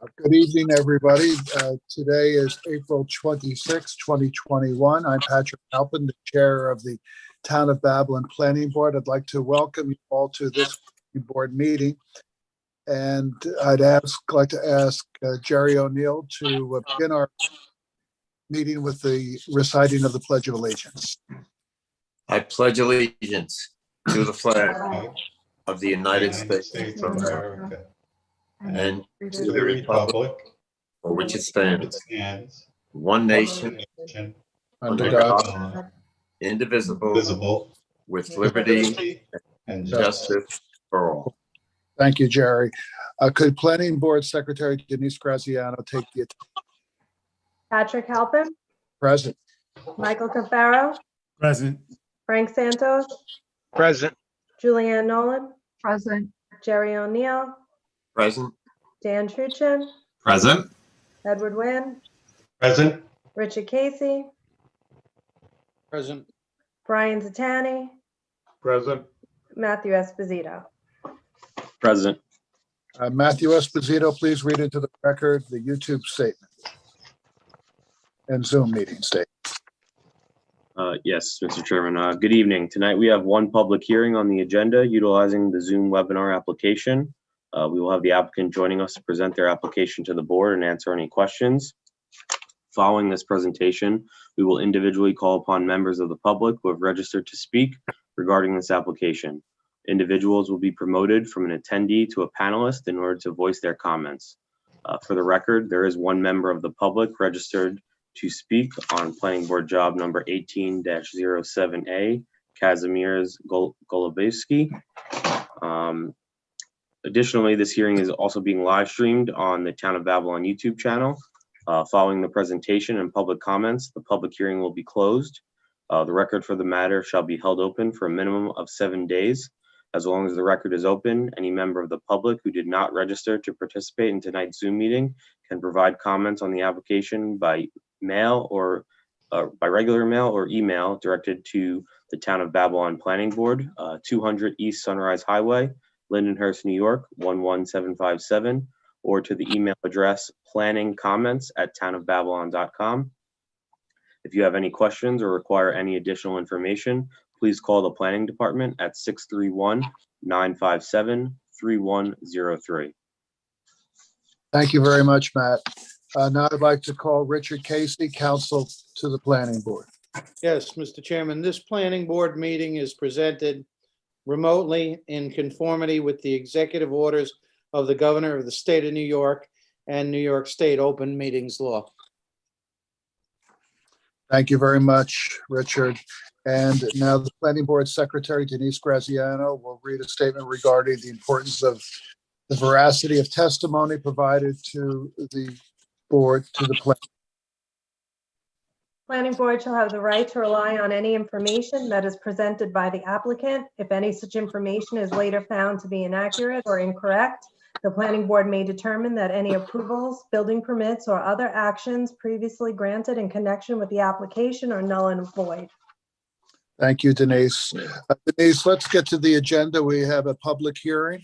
Good evening, everybody. Today is April 26, 2021. I'm Patrick Halpin, the chair of the Town of Babylon Planning Board. I'd like to welcome you all to this board meeting. And like to ask Jerry O'Neill to begin our meeting with the reciting of the Pledge of Allegiance. I pledge allegiance to the flag of the United States of America and to the republic for which it stands, one nation, under God, indivisible, with liberty and justice for all. Thank you, Jerry. Could Planning Board Secretary Denise Graziano take the Patrick Halpin, present? Michael Cafaro, Present. Frank Santos, Present. Julianne Nolan, Present. Jerry O'Neill, Present. Dan Truchin, Present. Edward Wynn, Present. Richard Casey, Present. Brian Zatani, Present. Matthew Esposito. Present. Matthew Esposito, please read into the record the YouTube statement and Zoom meeting statement. Yes, Mr. Chairman. Good evening. Tonight we have one public hearing on the agenda utilizing the Zoom webinar application. We will have the applicant joining us to present their application to the board and answer any questions. Following this presentation, we will individually call upon members of the public who have registered to speak regarding this application. Individuals will be promoted from an attendee to a panelist in order to voice their comments. For the record, there is one member of the public registered to speak on planning board job number 18-07A, Kazimierz Golubowski. Additionally, this hearing is also being live streamed on the Town of Babylon YouTube channel. Following the presentation and public comments, the public hearing will be closed. The record for the matter shall be held open for a minimum of 7 days. As long as the record is open, any member of the public who did not register to participate in tonight's Zoom meeting can provide comments on the application by mail or by regular mail or email directed to the Town of Babylon Planning Board, 200 East Sunrise Highway, Lindenhurst, New York, 11757, or to the email address planningcomments@townofbabylon.com. If you have any questions or require any additional information, please call the planning department at 631-957-3103. Thank you very much, Matt. Now I'd like to call Richard Casey, counsel to the planning board. Yes, Mr. Chairman, this planning board meeting is presented remotely in conformity with the executive orders of the governor of the state of New York and New York State open meetings law. Thank you very much, Richard. And now the planning board secretary, Denise Graziano, will read a statement regarding the importance of the veracity of testimony provided to the board, to the plan. Planning board shall have the right to rely on any information that is presented by the applicant. If any such information is later found to be inaccurate or incorrect, the planning board may determine that any approvals, building permits, or other actions previously granted in connection with the application are null and void. Thank you, Denise. Denise, let's get to the agenda. We have a public hearing.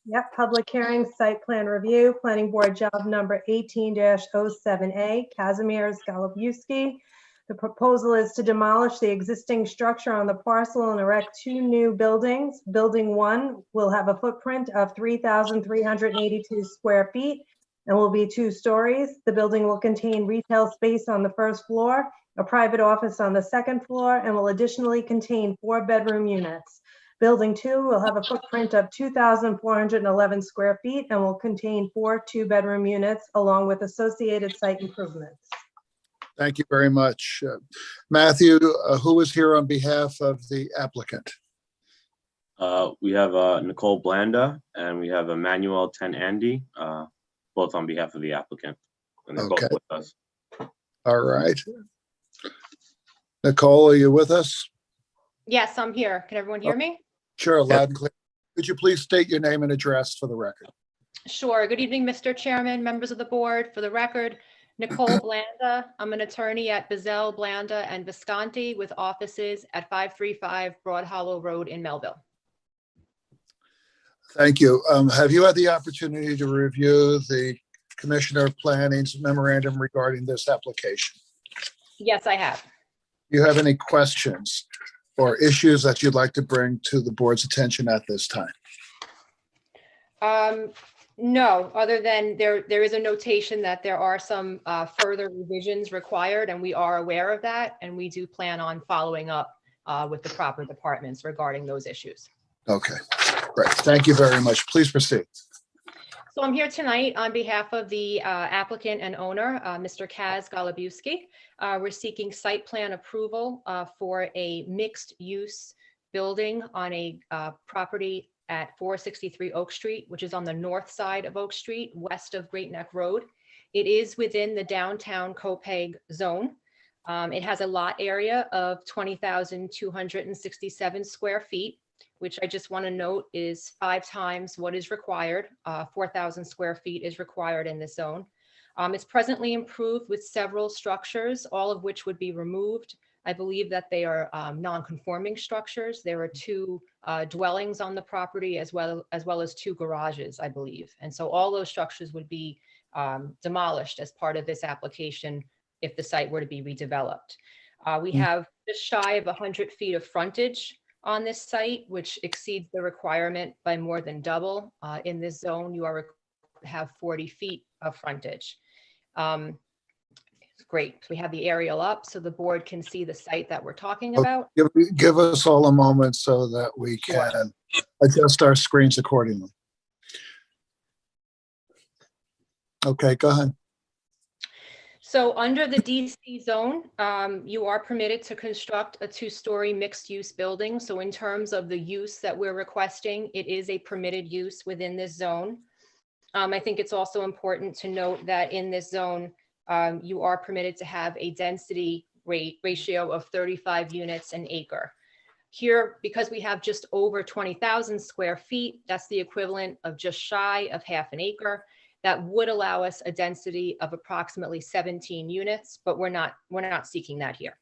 Yep, public hearing, site plan review, planning board job number 18-07A, Kazimierz Golubowski. The proposal is to demolish the existing structure on the parcel and erect two new buildings. Building 1 will have a footprint of 3,382 square feet and will be 2 stories. The building will contain retail space on the first floor, a private office on the second floor, and will additionally contain 4 bedroom units. Building 2 will have a footprint of 2,411 square feet and will contain 4 2-bedroom units along with associated site improvements. Thank you very much. Matthew, who is here on behalf of the applicant? We have Nicole Blanda and we have Emmanuel Tenandy, both on behalf of the applicant. And they're Okay. both with us. All right. Nicole, are you with us? Yes, I'm here. Can everyone hear me? Sure, loud and clear. Could you please state your name and address for the record? Sure. Good evening, Mr. Chairman, members of the board. For the record, Nicole Blanda. I'm an attorney at Bizzell, Blanda, and Visconti with offices at 535 Broad Hollow Road in Melville. Thank you. Have you had the opportunity to review the Commissioner of Planning's memorandum regarding this application? Yes, I have. Do you have any questions or issues that you'd like to bring to the board's attention at this time? No, other than there is a notation that there are some further revisions required, and we are aware of that, and we do plan on following up with the proper departments regarding those issues. Okay, great. Thank you very much. Please proceed. So I'm here tonight on behalf of the applicant and owner, Mr. Kaz Golubiewski. We're seeking site plan approval for a mixed-use building on a property at 463 Oak Street, which is on the north side of Oak Street, west of Great Neck Road. It is within the downtown Copeg zone. It has a lot area of 20,267 square feet, which I just want to note is 5 times what is required. 4,000 square feet is required in this zone. It's presently improved with several structures, all of which would be removed. I believe that they are non-conforming structures. There are 2 dwellings on the property as well as 2 garages, I believe. And so all those structures would be demolished as part of this application if the site were to be redeveloped. We have just shy of 100 feet of frontage on this site, which exceeds the requirement by more than double. In this zone, you are required to have 40 feet of frontage. Great. We have the aerial up so the board can see the site that we're talking about. Give us all a moment so that we Sure. can adjust our screens accordingly. Okay, go ahead. So under the DC zone, you are permitted to construct a 2-story mixed-use building. So in terms of the use that we're requesting, it is a permitted use within this zone. I think it's also important to note that in this zone, you are permitted to have a density ratio of 35 units an acre. Here, because we have just over 20,000 square feet, that's the equivalent of just shy of half an acre. That would allow us a density of approximately 17 units, but we're not seeking that here.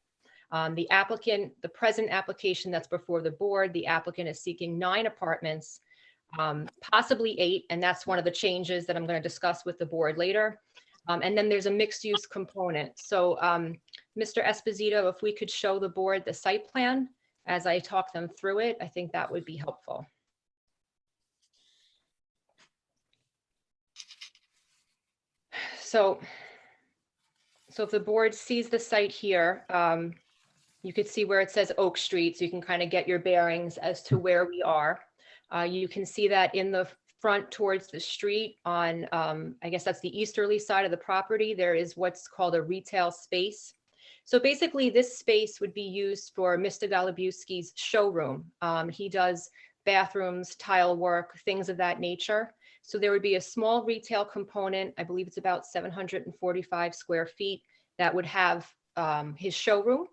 The present application that's before the board, the applicant is seeking 9 apartments, possibly 8, and that's one of the changes that I'm going to discuss with the board later. And then there's a mixed use component. So Mr. Esposito, if we could show the board the site plan as I talk them through it, I think that would be helpful. So if the board sees the site here, you could see where it says Oak Street, so you can kind of get your bearings as to where we are. You can see that in the front towards the street on, I guess that's the easterly side of the property, there is what's called a retail space. So basically this space would be used for Mr. Golubiewski's showroom. He does bathrooms, tile work, things of that nature. So there would be a small retail component, I believe it's about 745 square feet, that would have his showroom.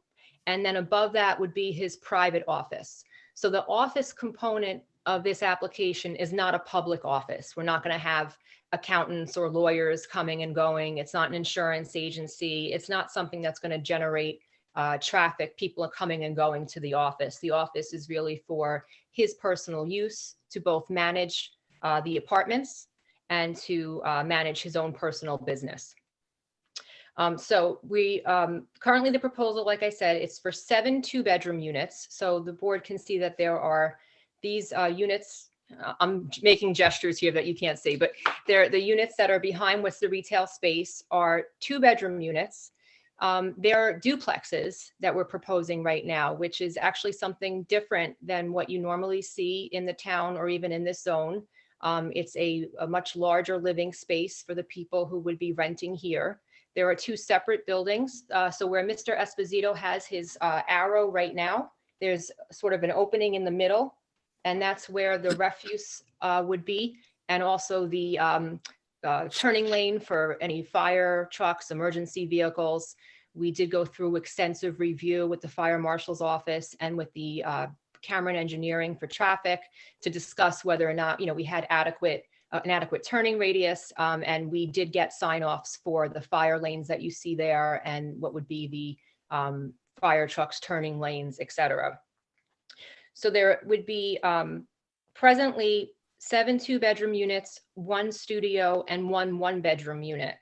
And then above that would be his private office. So the office component of this application is not a public office. We're not going to have accountants or lawyers coming and going. It's not an insurance agency. It's not something that's going to generate traffic. People are coming and going to the office. The office is really for his personal use to both manage the apartments and to manage his own personal business. So we currently the proposal, like I said, it's for 7 2-bedroom units. So the board can see that there are these units. I'm making gestures here that you can't see, but the units that are behind what's the retail space are 2-bedroom units. There are duplexes that we're proposing right now, which is actually something different than what you normally see in the town or even in this zone. It's a much larger living space for the people who would be renting here. There are 2 separate buildings. So where Mr. Esposito has his arrow right now, there's sort of an opening in the middle, and that's where the refuse would be, and also the turning lane for any fire trucks, emergency vehicles. We did go through extensive review with the fire marshal's office and with the Cameron Engineering for traffic to discuss whether or not, we had an adequate turning radius, and we did get sign-offs for the fire lanes that you see there and what would be the fire trucks turning lanes, etc. So there would be presently 7 2-bedroom units, 1 studio, and 1 1-bedroom unit.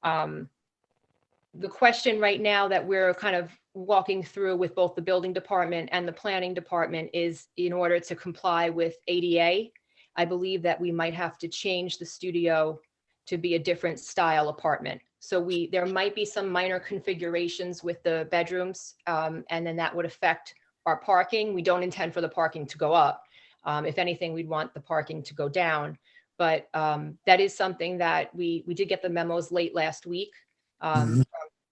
The question right now that we're kind of walking through with both the building department and the planning department is, in order to comply with ADA, I believe that we might have to change the studio to be a different style apartment. So there might be some minor configurations with the bedrooms, and then that would affect our parking. We don't intend for the parking to go up. If anything, we'd want the parking to go down. But that is something that we did get the memos late last week from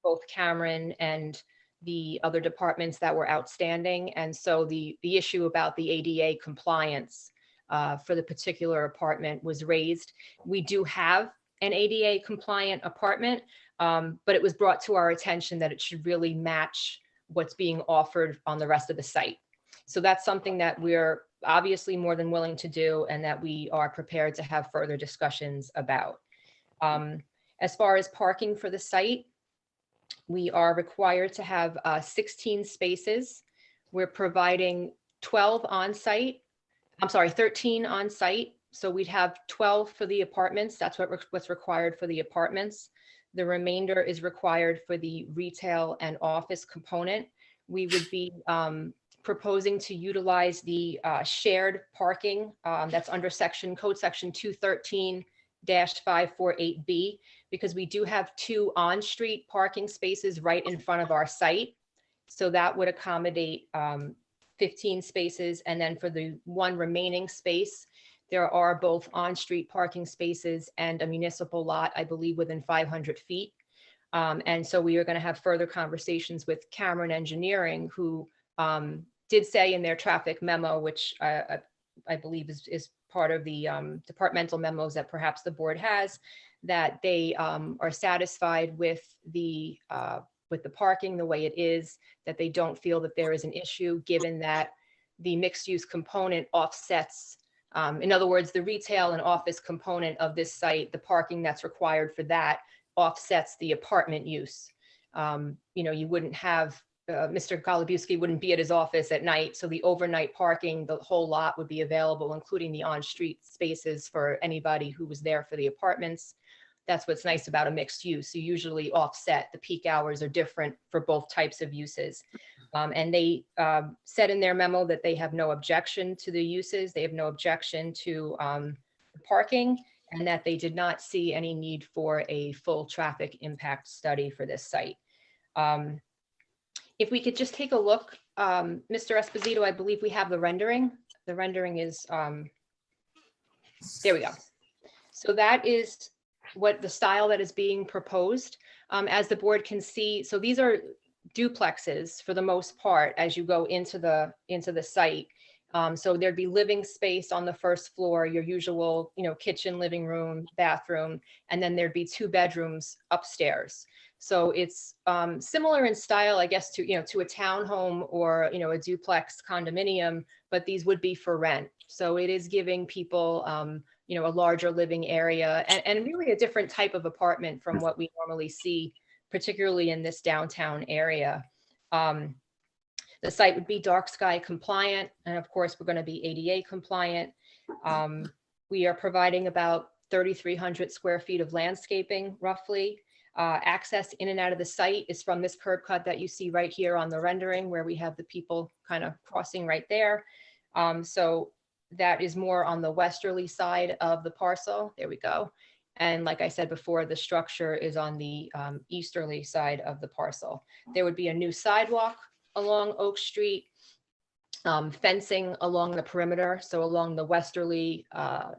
both Cameron and the other departments that were outstanding. And so the issue about the ADA compliance for the particular apartment was raised. We do have an ADA compliant apartment, but it was brought to our attention that it should really match what's being offered on the rest of the site. So that's something that we're obviously more than willing to do, and that we are prepared to have further discussions about. As far as parking for the site, we are required to have 16 spaces. We're providing 12 on site. I'm sorry, 13 on site. So we'd have 12 for the apartments. That's what's required for the apartments. The remainder is required for the retail and office component. We would be proposing to utilize the shared parking that's under code section 213-548B, because we do have 2 on-street parking spaces right in front of our site. So that would accommodate 15 spaces. And then for the 1 remaining space, there are both on-street parking spaces and a municipal lot, I believe, within 500 feet. And so we are going to have further conversations with Cameron Engineering, who did say in their traffic memo, which I believe is part of the departmental memos that perhaps the board has, that they are satisfied with the parking the way it is, that they don't feel that there is an issue, given that the mixed use component offsets, in other words, the retail and office component of this site, the parking that's required for that offsets the apartment use. You wouldn't have, Mr. Golubuski wouldn't be at his office at night, so the overnight parking, the whole lot would be available, including the on-street spaces for anybody who was there for the apartments. That's what's nice about a mixed use. You usually offset. The peak hours are different for both types of uses. And they said in their memo that they have no objection to the uses. They have no objection to the parking, and that they did not see any need for a full traffic impact study for this site. If we could just take a look, Mr. Esposito, I believe we have the rendering. The rendering is, there we go. So that is what the style that is being proposed. As the board can see, so these are duplexes for the most part as you go into the site. So there'd be living space on the first floor, your usual, kitchen, living room, bathroom, and then there'd be 2 bedrooms upstairs. So it's similar in style, I guess, to a townhome or, a duplex condominium, but these would be for rent. So it is giving people, a larger living area and really a different type of apartment from what we normally see, particularly in this downtown area. The site would be dark sky compliant. And of course, we're going to be ADA compliant. We are providing about 3,300 square feet of landscaping, roughly. Access in and out of the site is from this curb cut that you see right here on the rendering, where we have the people kind of crossing right there. So that is more on the westerly side of the parcel. There we go. And like I said before, the structure is on the easterly side of the parcel. There would be a new sidewalk along Oak Street, fencing along the perimeter. So along the westerly,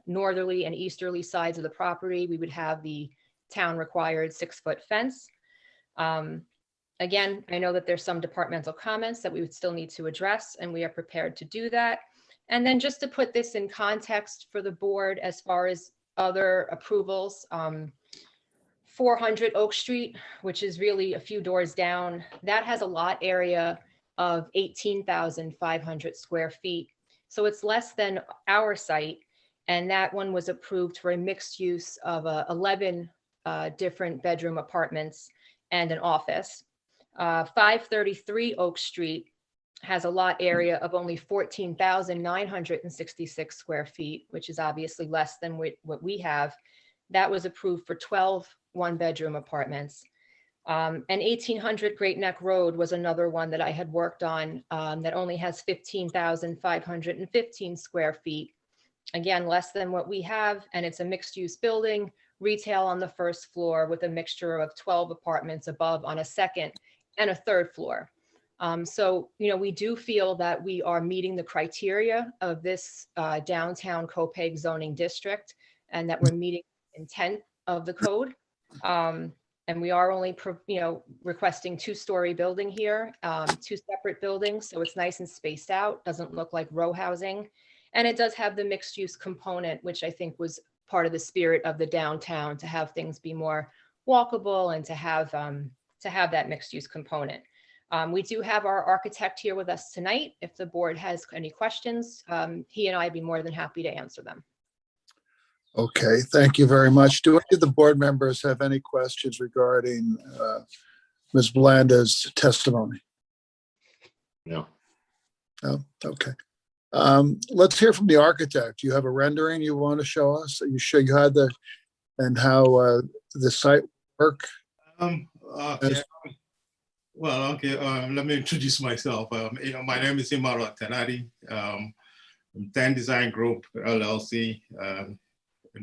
northerly, and easterly sides of the property, we would have the town required 6-foot fence. Again, I know that there's some departmental comments that we would still need to address, and we are prepared to do that. And then just to put this in context for the board, as far as other approvals, 400 Oak Street, which is really a few doors down, that has a lot area of 18,500 square feet. So it's less than our site. And that one was approved for a mixed use of 11 different bedroom apartments and an office. 533 Oak Street has a lot area of only 14,966 square feet, which is obviously less than what we have. That was approved for 12 one-bedroom apartments. And 1800 Great Neck Road was another one that I had worked on that only has 15,515 square feet. Again, less than what we have, and it's a mixed-use building, retail on the first floor with a mixture of 12 apartments above on a second and a third floor. So, we do feel that we are meeting the criteria of this downtown Copeg zoning district, and that we're meeting the intent of the code. And we are only, requesting two-story building here, two separate buildings. So it's nice and spaced out, doesn't look like row housing. And it does have the mixed use component, which I think was part of the spirit of the downtown, to have things be more walkable and to have that mixed use component. We do have our architect here with us tonight. If the board has any questions, he and I'd be more than happy to answer them. Okay, thank you very much. Do any of the board members have any questions regarding Ms. Blanda's testimony? No. No? Okay. Let's hear from the architect. You have a rendering you want to show us? You show you had and how the site work? Okay. Let me introduce myself. My name is Imaro Tenadi. From 10 Design Group LLC,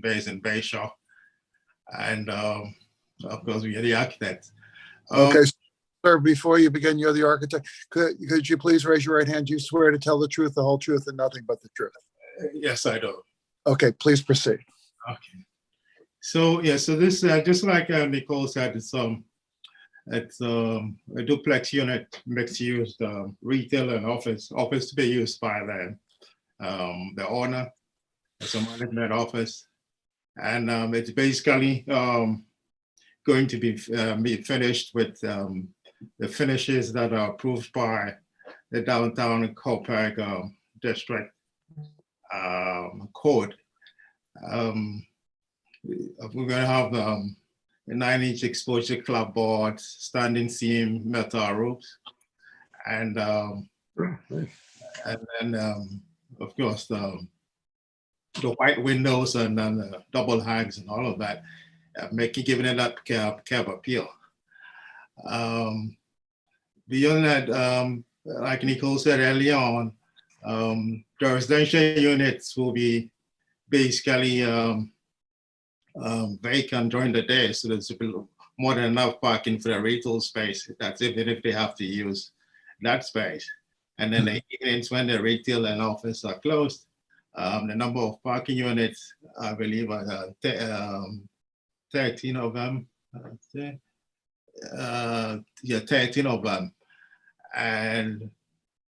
based in Bayshore, and of course we are the architects. Okay, sir. Before you begin, you're the architect. Could you please raise your right hand? Do you swear to tell the truth, the whole truth, and nothing but the truth? Yes, I do. Okay, please proceed. Okay. So this just like Nicole said, it's a duplex unit, mixed use, retail and office to be used by the owner. It's a management office, and it's basically going to be finished with the finishes that are approved by the downtown Copeg district code. We're going to have a 9-inch exposure clapboard, standing seam metal roofs, and then of course the white windows and then the double hangs and all of that, giving it that cab appeal. Beyond that, like Nicole said earlier on, the residential units will be basically vacant during the day, so there's more than enough parking for the retail space. That's even if they have to use that space. And then the evenings when the retail and office are closed, the number of parking units, I believe, are 13 of them. 13 of them. And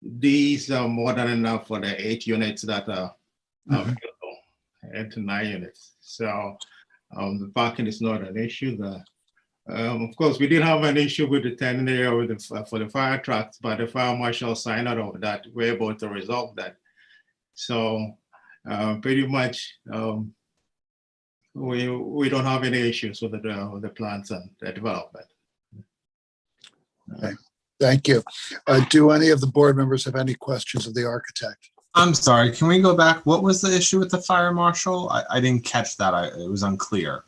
these are more than enough for the 8 units that are available, 8 to 9 units. So the parking is not an issue there. Of course, we did have an issue with the 10 area for the fire trucks, but the fire marshal signed out of that. We're able to resolve that. So pretty much we don't have any issues with the plans and the development. Okay. Thank you. Do any of the board members have any questions of the architect? I'm sorry, can we go back? What was the issue with the fire marshal? I didn't catch that. It was unclear.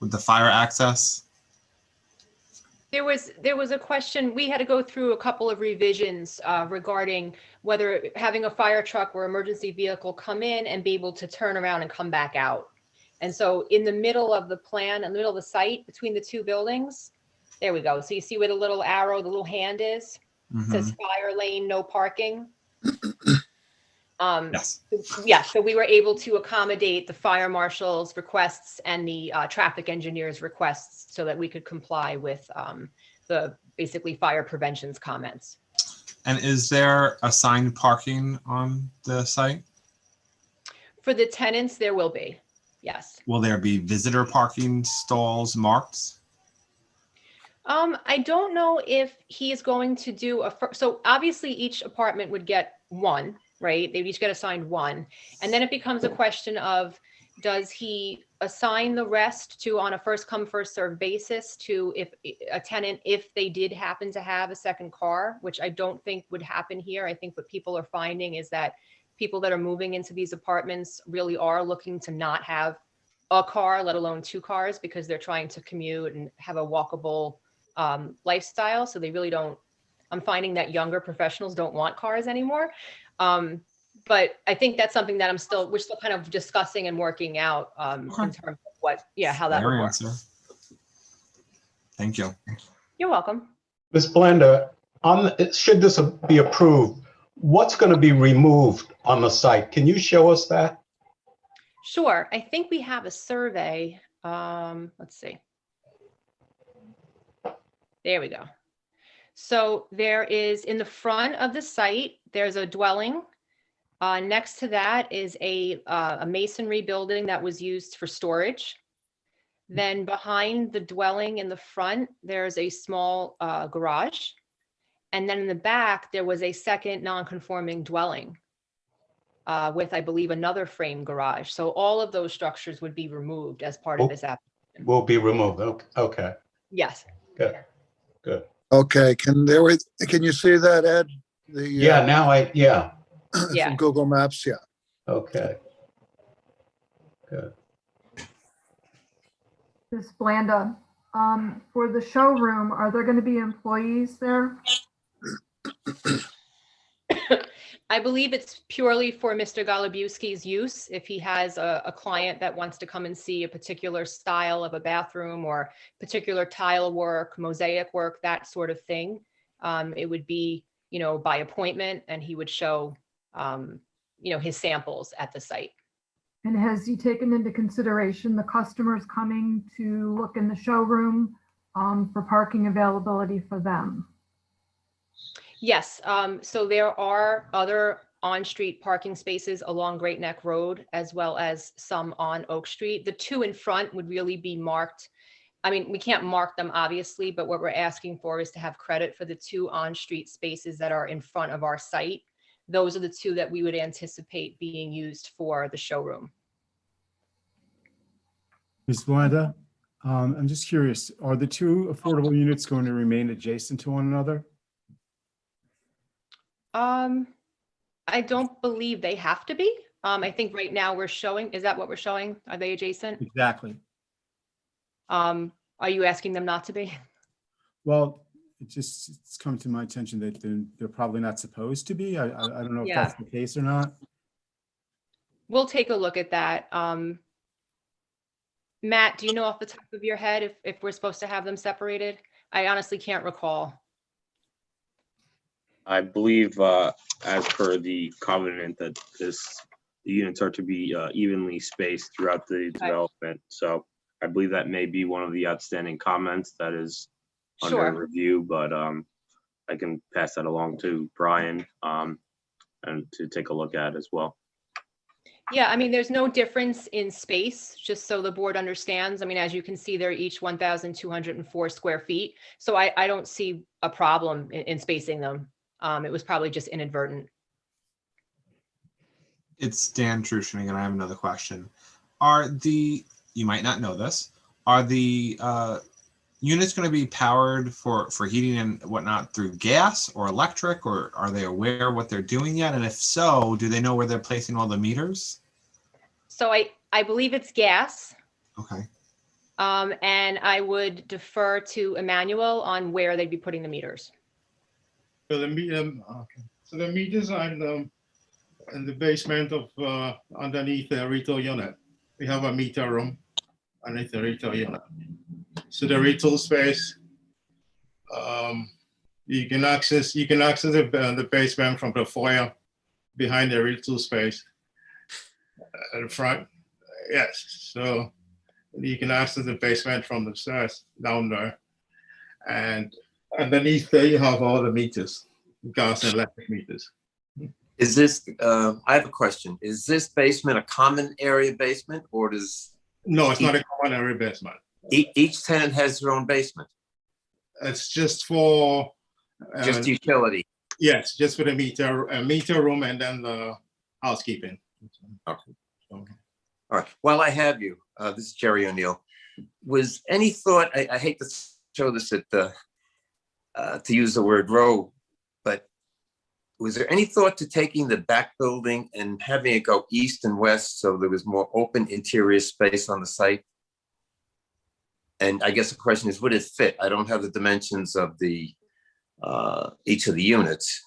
With the fire access? There was a question, we had to go through a couple of revisions regarding whether having a fire truck or emergency vehicle come in and be able to turn around and come back out. And so in the middle of the plan, in the middle of the site between the two buildings, there we go. So you see where the little arrow, the little hand is? It says fire lane, no parking. Yes. Yeah, so we were able to accommodate the fire marshal's requests and the traffic engineer's requests so that we could comply with the basically fire prevention's comments. And is there assigned parking on the site? For the tenants, there will be, yes. Will there be visitor parking stalls marked? I don't know if he is going to do so obviously each apartment would get one, right? They each get assigned one. And then it becomes a question of, does he assign the rest to on a first come, first served basis to if a tenant, if they did happen to have a second car, which I don't think would happen here. I think what people are finding is that people that are moving into these apartments really are looking to not have a car, let alone two cars, because they're trying to commute and have a walkable lifestyle. So they really don't, I'm finding that younger professionals don't want cars anymore. But I think that's something that we're still kind of discussing and working out in terms of how that would Fair work. answer. Thank you. You're welcome. Ms. Blanda, should this be approved, what's going to be removed on the site? Can you show us that? Sure. I think we have a survey. Let's see. There we go. So there is, in the front of the site, there's a dwelling. Next to that is a masonry building that was used for storage. Then behind the dwelling in the front, there's a small garage. And then in the back, there was a second non-conforming dwelling with, I believe, another frame garage. So all of those structures would be removed as part of this application. Will be removed. Okay. Yes. Good. Good. Okay, can you see that, Ed? Yeah. Now Yeah. From Google Maps, yeah. Okay. Good. Ms. Blanda, for the showroom, are there going to be employees there? I believe it's purely for Mr. Golubuski's use. If he has a client that wants to come and see a particular style of a bathroom or particular tile work, mosaic work, that sort of thing, it would be, by appointment, and he would show, his samples at the site. And has he taken into consideration the customers coming to look in the showroom for parking availability for them? Yes, so there are other on-street parking spaces along Great Neck Road, as well as some on Oak Street. The two in front would really be marked. I mean, we can't mark them, obviously, but what we're asking for is to have credit for the two on-street spaces that are in front of our site. Those are the two that we would anticipate being used for the showroom. Ms. Blanda, I'm just curious, are the two affordable units going to remain adjacent to one another? I don't believe they have to be. I think right now we're showing, is that what we're showing? Are they adjacent? Exactly. Are you asking them not to be? Well, it's come to my attention that they're probably not supposed to be. I don't know if Yeah. that's the case or not. We'll take a look at that. Matt, do you know off the top of your head if we're supposed to have them separated? I honestly can't recall. I believe, as per the covenant, that the units are to be evenly spaced throughout the development. So I believe that may be one of the outstanding comments that is under Sure. review, but I can pass that along to Brian and to take a look at as well. Yeah, I mean, there's no difference in space, just so the board understands. I mean, as you can see, they're each 1,204 square feet. So I don't see a problem in spacing them. It was probably just inadvertent. It's Dan Trushin, and I have another question. You might not know this, are the units going to be powered for heating and whatnot through gas or electric, or are they aware what they're doing yet? And if so, do they know where they're placing all the meters? So I believe it's gas. Okay. And I would defer to Emmanuel on where they'd be putting the meters. So the meters are in the basement of underneath the retail unit. We have a meter room underneath the retail unit. So the retail space, you can access the basement from the foyer behind the retail space at the front. Yes, so you can access the basement from the stairs down there, and underneath there you have all the meters, gas and electric meters. Is this, I have a question. Is this basement a common area basement, or does? No, it's not a common area basement. Each tenant has their own basement? It's just for Just utility? yes, just for the meter room and then the housekeeping. Okay. All right, while I have you, this is Jerry O'Neill. Was any thought, I hate to show this at the, to use the word row, but was there any thought to taking the back building and having it go east and west so there was more open interior space on the site? And I guess the question is, would it fit? I don't have the dimensions of the each of the units.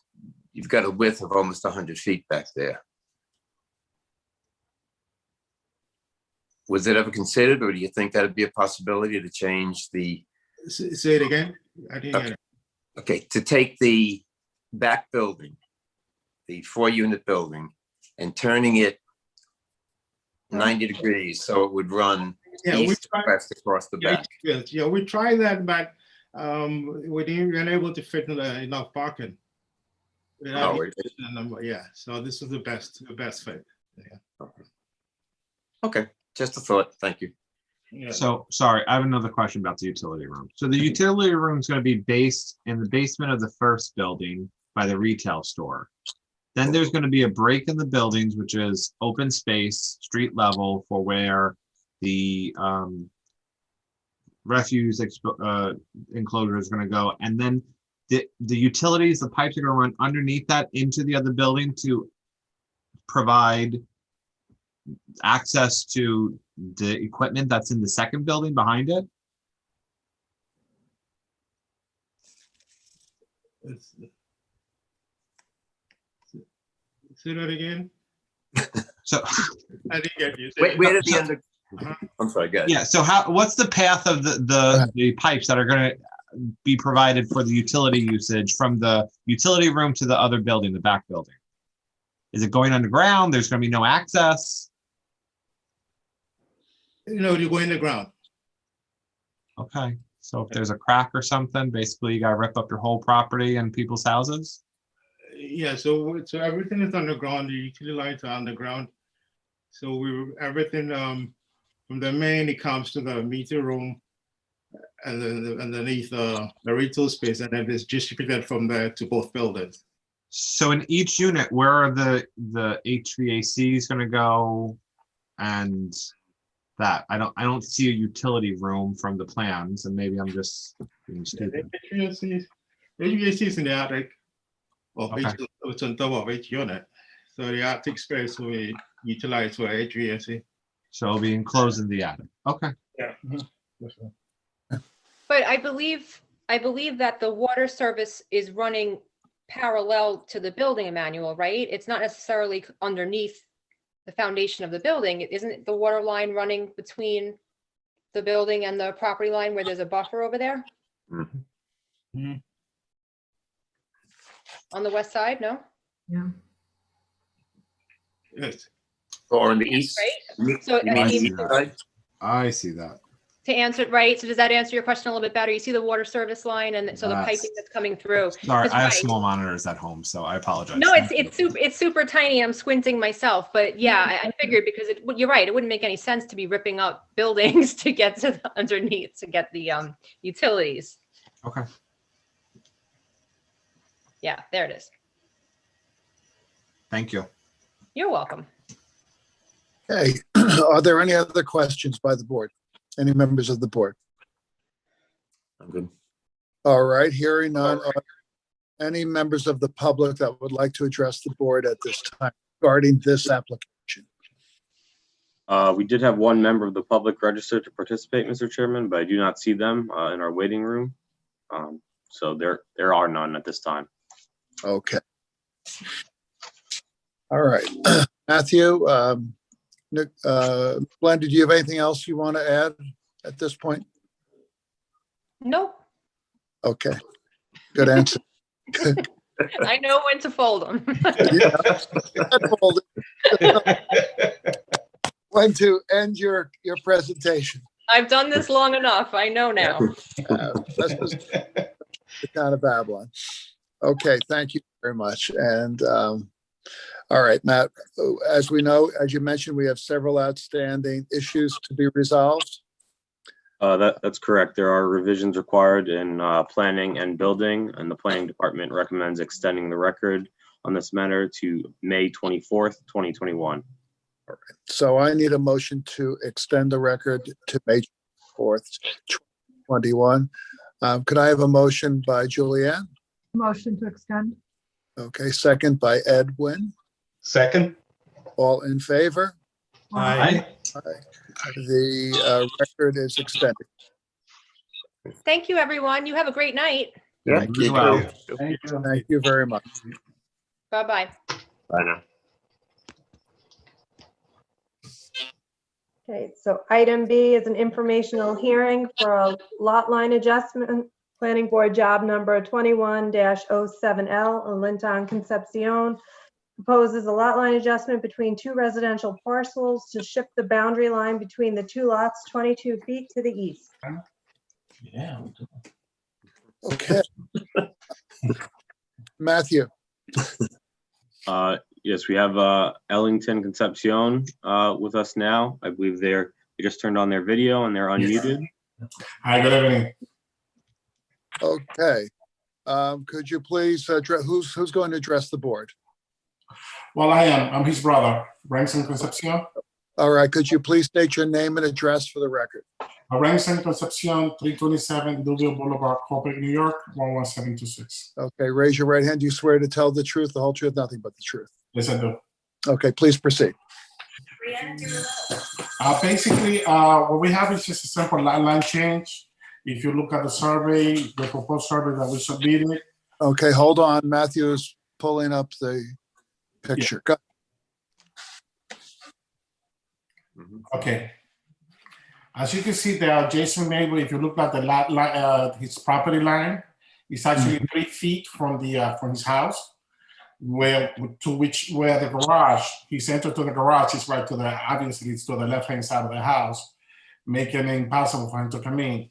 You've got a width of almost 100 feet back there. Was it ever considered, or do you think that'd be a possibility to change the? Say it again. I didn't get it. Okay, to take the back building, the 4-unit building, and turning it 90 degrees so it would run east and west across the back. Yeah, we tried that, but we didn't weren't able to fit enough parking. Oh, Yeah, so this is the best fit. Yeah. okay, just a thought. Thank you. Yeah. So, sorry, I have another question about the utility room. So the utility room is going to be based in the basement of the first building by the retail store. Then there's going to be a break in the buildings, which is open space, street level, for where the refuse enclosure is going to go. And then the utilities, the pipes are going to run underneath that into the other building to provide access to the equipment that's in the second building behind it. Say that again. So I didn't get you. Wait, where did the under? I'm sorry, go ahead. yeah, so what's the path of the pipes that are going to be provided for the utility usage from the utility room to the other building, the back building? Is it going underground? There's going to be no access? No, you go in the ground. Okay, so if there's a crack or something, basically you got to rip up your whole property and people's houses? Yeah, so everything is underground. The utility lines are underground. So everything from the main, it comes to the meter room, and then underneath the retail space, and then it's distributed from there to both buildings. So in each unit, where are the HVACs going to go? And that I don't see a utility room from the plans, and maybe I'm just being stupid. HVAC is in the attic of Okay. it's on top of each unit. So the attic space will be utilized for HVAC. So it'll be enclosed in the attic. Okay. Yeah. But I believe that the water service is running parallel to the building, Emmanuel, right? It's not necessarily underneath the foundation of the building. Isn't the water line running between the building and the property line where there's a buffer over there? Mm-hmm. On the west side, no? Yeah. Yes. Or on the east? Right? So, You I mean mean, the east side? I see that. to answer it right, so does that answer your question a little bit better? You see the water service line, and so the Yes. piping that's coming through. Sorry, It's I have right. small monitors at home, so I apologize. No, it's super tiny. I'm squinting myself, but yeah, I figured because you're right. It wouldn't make any sense to be ripping up buildings to get to the underneath to get the utilities. Okay. Yeah, there it is. Thank you. You're welcome. Okay, are there any other questions by the board? Any members of the board? I'm good. All right, hearing none. Are there any members of the public that would like to address the board at this time regarding this application? We did have one member of the public registered to participate, Mr. Chairman, but I do not see them in our waiting room. So there are none at this time. Okay. All right, Matthew, Nick, Glenn, did you have anything else you want to add at this point? Nope. Okay, good answer. I know when to fold them. When to end your presentation. I've done this long enough. I know now. This is the town of Babylon. Okay, thank you very much. And all right, Matt, as we know, as you mentioned, we have several outstanding issues to be resolved. That's correct. There are revisions required in planning and building, and the planning department recommends extending the record on this matter to May 24th, 2021. So I need a motion to extend the record to May 4th, 2021. Could I have a motion by Julianne? Motion to extend. Okay, second by Edwin. Second? All in favor? Aye. The record is extended. Thank you, everyone. You have a great night. Yeah. You as well. Thank you very much. Bye-bye. Bye now. Okay, so item B is an informational hearing for a lot line adjustment, planning board job number 21-07L, Linton Concepcion. Proposes a lot line adjustment between two residential parcels to shift the boundary line between the two lots 22 feet to the east. Yeah. Okay. Matthew, Yes, we have Ellington Concepcion with us now. I believe they just turned on their video and they're unmuted. Hi, good evening. okay. Could you please address, who's going to address the board? Well, I am. I'm his brother, Ransom Concepcion. All right, could you please state your name and address for the record? Ransom Concepcion, 327 Duville Boulevard, Colbert, New York, 11726. Okay, raise your right hand. Do you swear to tell the truth, the whole truth, nothing but the truth? Yes, I do. Okay, please proceed. Basically, what we have is just a simple line change. If you look at the survey, the proposed survey that we submitted. Okay, hold on. Matthew is pulling up the picture. Go. Okay. As you can see, the adjacent neighbor, if you look at the lot line, his property line, is actually 3 feet from his house, where the garage, he's entered to the garage is right to the, obviously it's to the left-hand side of the house, making it impossible for him to come in.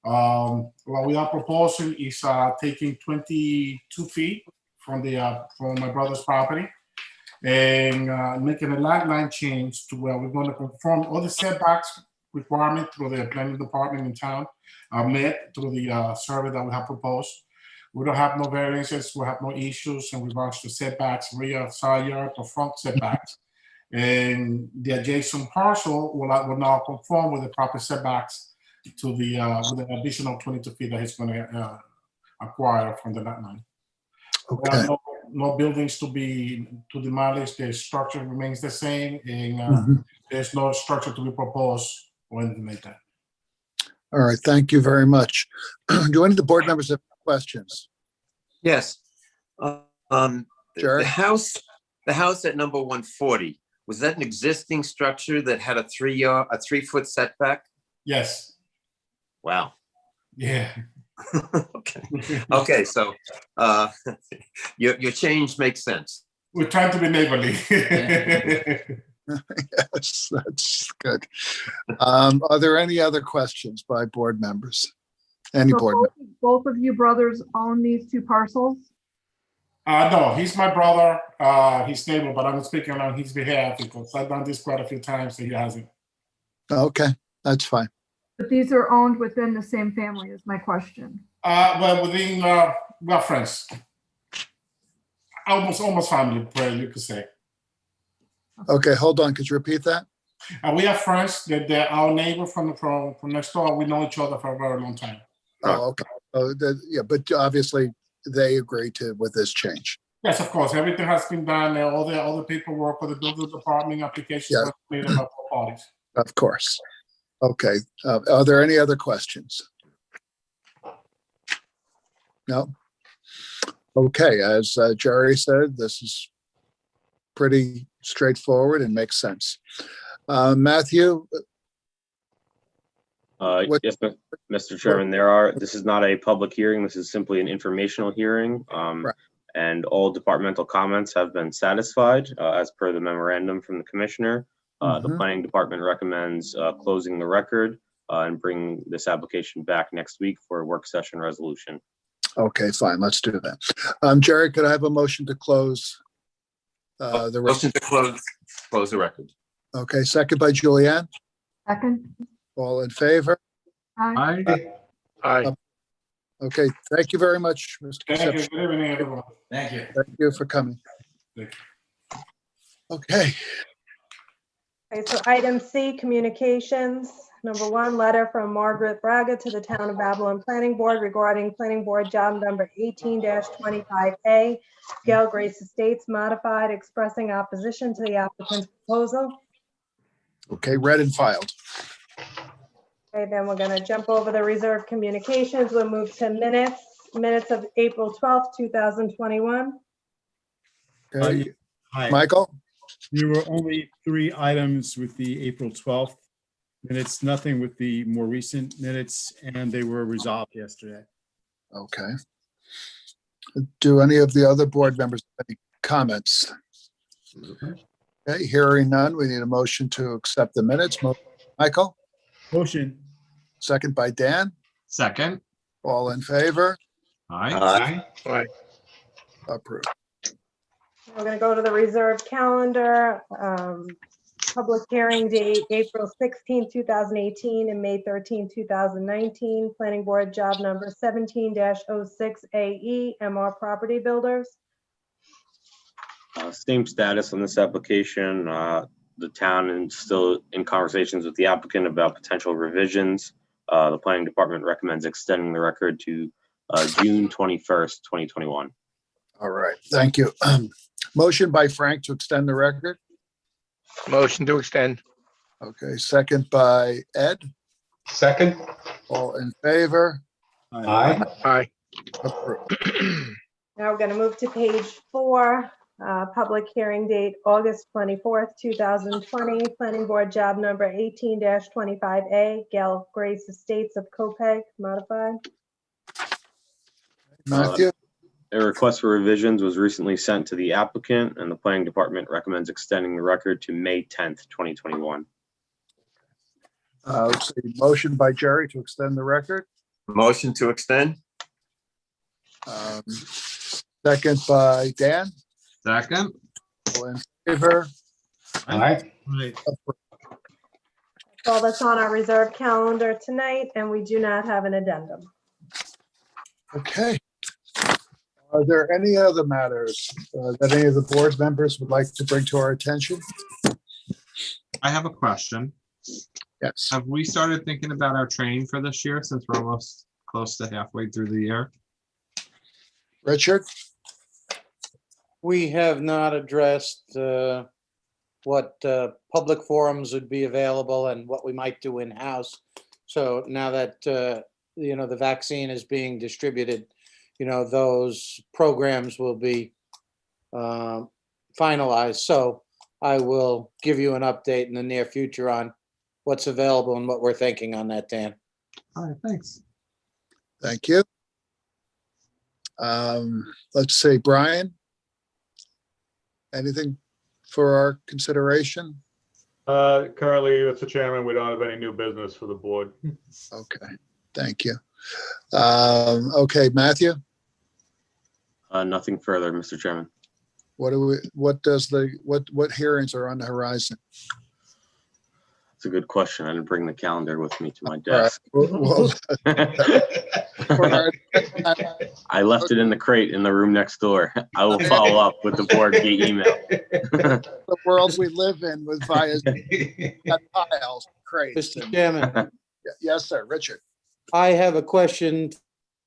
What we are proposing is taking 22 feet from my brother's property and making a lot line change to where we're going to conform all the setbacks requirement through the planning department in town met through the survey that we have proposed. We don't have no variances, we have no issues in regards to setbacks, rear, side yard, or front setbacks. And the adjacent parcel will now conform with the proper setbacks to the with an additional 22 feet that he's going to acquire from the lot line. Okay. No buildings to demolish. The structure remains the same, and there's no structure to be proposed or anything like that. All right, thank you very much. Do any of the board members have questions? Yes. Jerry? The house at number 140, was that an existing structure that had a 3-foot setback? Yes. Wow. Yeah. Okay, so your change makes sense. We're trying to be neighborly. Yes, that's good. Are there any other questions by board members? Any So board member? both of you brothers own these two parcels? No, he's my brother, his neighbor, but I'm speaking on his behalf because I've done this quite a few times, so he hasn't. Okay, that's fine. But these are owned within the same family is my question. Well, within, we're friends. Almost family, you could say. Okay, hold on. Could you repeat that? We are friends. They're our neighbor from next door. We know each other for a very long time. Oh, okay. Oh, yeah, but obviously they agree with this change. Yes, of course. Everything has been done. All the paperwork for the building department applications were made by both parties. Of course. Okay. Are there any other questions? No? Okay, as Jerry said, this is pretty straightforward and makes sense. Matthew? Yes, Mr. Chairman, this is not a public hearing. This is simply an informational hearing. Right. And all departmental comments have been satisfied as per the memorandum from the commissioner. The planning department recommends closing the record and bring this application back next week for a work session resolution. Okay, fine. Let's do that. Jerry, could I have a motion to close the record? Motion to close the record. Okay, second by Julianne. Second? All in favor? Aye. Aye. Okay, thank you very much, Mr. Thank you. Concepcion. Good evening, everyone. Thank you. Thank you for coming. Thank Okay. Okay, so item C, communications. Number 1, letter from Margaret Braga to the Town of Babylon Planning Board regarding Planning Board Job Number 18-25A, Gail Grace Estates modified, expressing opposition to the applicant's proposal. Okay, read and filed. Okay, then we're going to jump over the reserved communications. We'll move to minutes of April 12th, 2021. Okay, Hi. Michael? There were only 3 items with the April 12th minutes, nothing with the more recent minutes, and they were resolved yesterday. Okay. Do any of the other board members have any comments? Okay, hearing none, we need a motion to accept the minutes. Michael, Motion. second by Dan. Second. All in favor? Aye. Aye. Approved. We're going to go to the reserved calendar. Public hearing date, April 16, 2018 and May 13, 2019. Planning Board Job Number 17-06AE, MR Property Builders. Same status on this application. The town is still in conversations with the applicant about potential revisions. The planning department recommends extending the record to June 21st, 2021. All right, thank you. Motion by Frank to extend the record. Motion to extend. Okay, second by Ed. Second? All in favor? Aye. Aye. Approved. Now we're going to move to page 4. Public hearing date, August 24th, 2020. Planning Board Job Number 18-25A, Gail Grace Estates of Copeg, modified. Matthew, A request for revisions was recently sent to the applicant, and the planning department recommends extending the record to May 10th, 2021. let's see, motion by Jerry to extend the record. Motion to extend? Second by Dan. Second. All in favor? Aye. All that's on our reserved calendar tonight, and we do not have an addendum. Okay. Are there any other matters that any of the board members would like to bring to our attention? I have a question. Yes. Have we started thinking about our training for this year since we're almost close to halfway through the year? Richard? We have not addressed what public forums would be available and what we might do in-house. So now that, the vaccine is being distributed, those programs will be finalized. So I will give you an update in the near future on what's available and what we're thinking on that, Dan. All right, thanks. Thank you. Let's see, Brian? Anything for our consideration? Currently, Mr. Chairman, we don't have any new business for the board. Okay, thank you. Okay, Matthew, Nothing further, Mr. Chairman. what hearings are on the horizon? It's a good question. I didn't bring the calendar with me to my All right, desk. well, I left it in the crate in the room next door. I will follow up with the board via email. the world we live in with via piles, crates. Mr. Chairman, Yes, sir, Richard. I have a question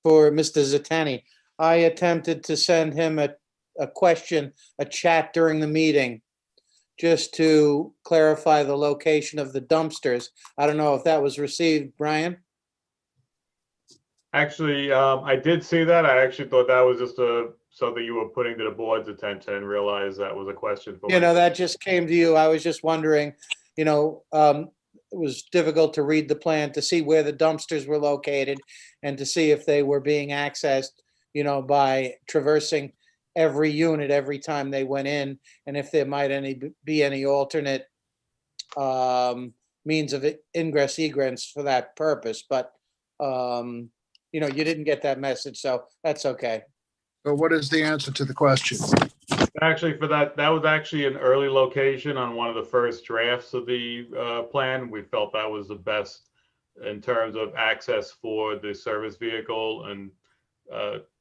for Mr. Zatani. I attempted to send him a chat during the meeting, just to clarify the location of the dumpsters. I don't know if that was received, Brian? Actually, I did see that. I actually thought that was just something you were putting to the board's attention and realized that was a question. For That just came to you. I was just wondering, it was difficult to read the plan to see where the dumpsters were located and to see if they were being accessed, by traversing every unit every time they went in, and if there might be any alternate means of ingress egress for that purpose. But you didn't get that message, so that's okay. So what is the answer to the question? Actually, for that was actually an early location on one of the first drafts of the plan. We felt that was the best in terms of access for the service vehicle and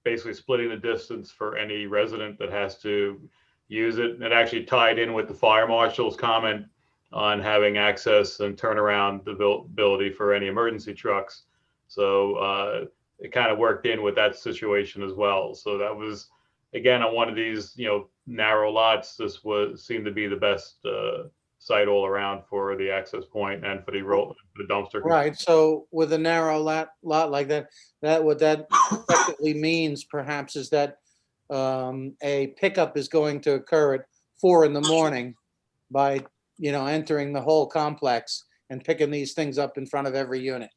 basically splitting the distance for any resident that has to use it. It actually tied in with the fire marshal's comment on having access and turnaround ability for any emergency trucks. So it kind of worked in with that situation as well. So that was, again, on one of these, narrow lots, this seemed to be the best site all around for the access point and for the dumpster. Right, so with a narrow lot like that, what that effectively means perhaps is that a pickup is going to occur at 4 a.m. by, entering the whole complex and picking these things up in front of every unit.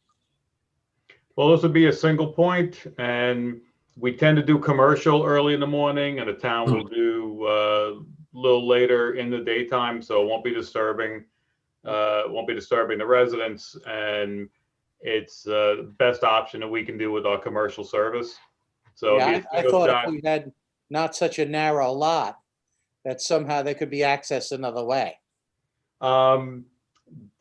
Well, this would be a single point, and we tend to do commercial early in the morning, and the town will do a little later in the daytime, so it won't be disturbing. The residents, and it's the best option that we can do with our commercial service. So Yeah, it'd be a I single thought shot. if we had not such a narrow lot, that somehow they could be accessed another way. In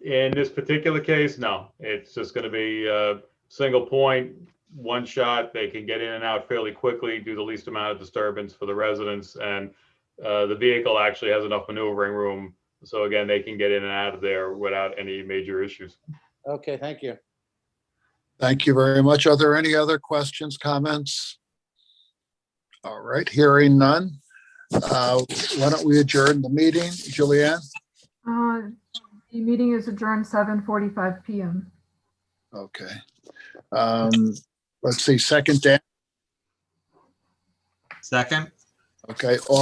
this particular case, no, it's just going to be a single point, one shot. They can get in and out fairly quickly, do the least amount of disturbance for the residents, and the vehicle actually has enough maneuvering room. So again, they can get in and out of there without any major issues. Okay, thank you. Thank you very much. Are there any other questions, comments? All right, hearing none. Why don't we adjourn the meeting? Julianne? The meeting is adjourned 7:45 p.m. Okay. Let's see, second, Dan? Second. Okay.